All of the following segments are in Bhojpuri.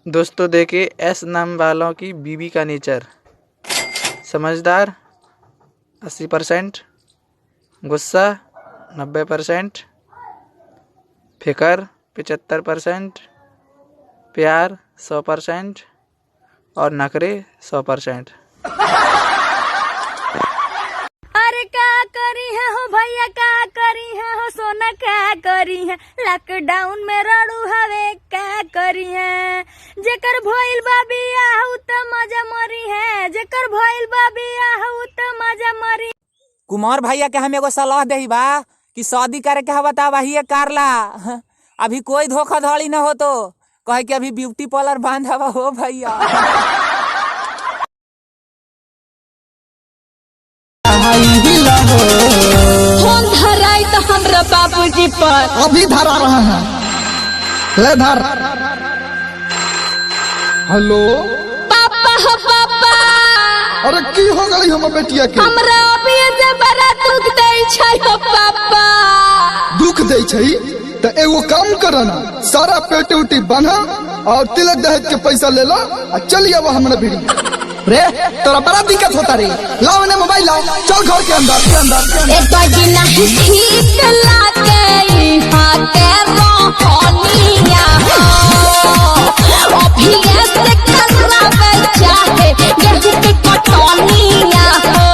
दोस्तों देखिए एस नाम वालों की बीवी का नेचर। समझदार 80%, गुस्सा 90%, फिकर 75%, प्यार 100% और नखरे 100%। अरे क्या करी है हो भैया, क्या करी है हो सोना, क्या करी है लॉकडाउन में रड़ू हवे, क्या करी है जेकर भइल बाबी आहू त मजा मरी है, जेकर भइल बाबी आहू त मजा मरी। कुमार भैया के हम एगो सलाह दही बा कि शादी करे के बता वही कारला। अभी कोई धोखाधड़ी न हो तो कहे कि अभी ब्यूटी पार्लर बांधा हो भैया। फोन धराई तो हमरा बाबूजी पर अभी धरा रहा है, ले धर। हेलो पापा हो पापा, अरे की हो गई हम बेटिया के? हमरा अभी से बड़ा दुख दै छै हो पापा। दुख दे छै तो एगो काम कर ना, सारा पेटी उटी बना और तिलक दहेज के पैसा ले लो और चलिए अब हमारे भिड़ी। रे तोरा बड़ा दिक्कत होता रे, लाओ ने मोबाइल लाओ, चल घर के अंदर। एक बाजी नहीं ठीक लागे इहाँ के रोहनिया हो, अभी ऐसे खराबे चाहे गेहूं के कटनिया हो।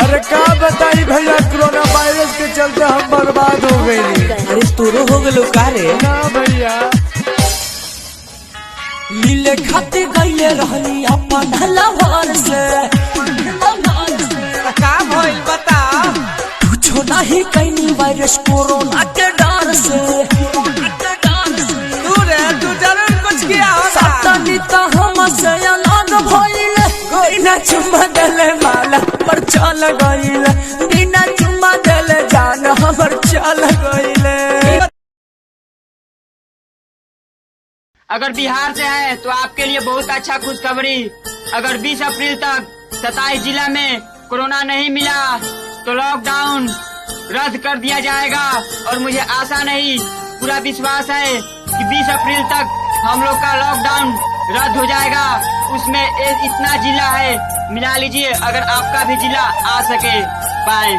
अरे क्या बताई भैया, कोरोना वायरस के चलते हम बर्बाद हो गए। अरे तोरो हो गलो का रे? ना भैया, लीले खाते गईले रहनी अपन लवर से, का भइल बता? पूछो नहीं कहीं वायरस कोरोना के डर से। तू जरूर कुछ किया होगा। सतनी तो हम से अलग भइल, बिना चुम्मा देले माला पर चल गइल, बिना चुम्मा देले जान हमर चल गइल। अगर बिहार से है तो आपके लिए बहुत अच्छा खुशखबरी। अगर 20 अप्रैल तक 27 जिला में कोरोना नहीं मिला तो लॉकडाउन रद्द कर दिया जाएगा। और मुझे आशा नहीं, पूरा विश्वास है कि 20 अप्रैल तक हम लोग का लॉकडाउन रद्द हो जाएगा। उसमें इतना जिला है, मिला लीजिए अगर आपका भी जिला आ सके। बाय।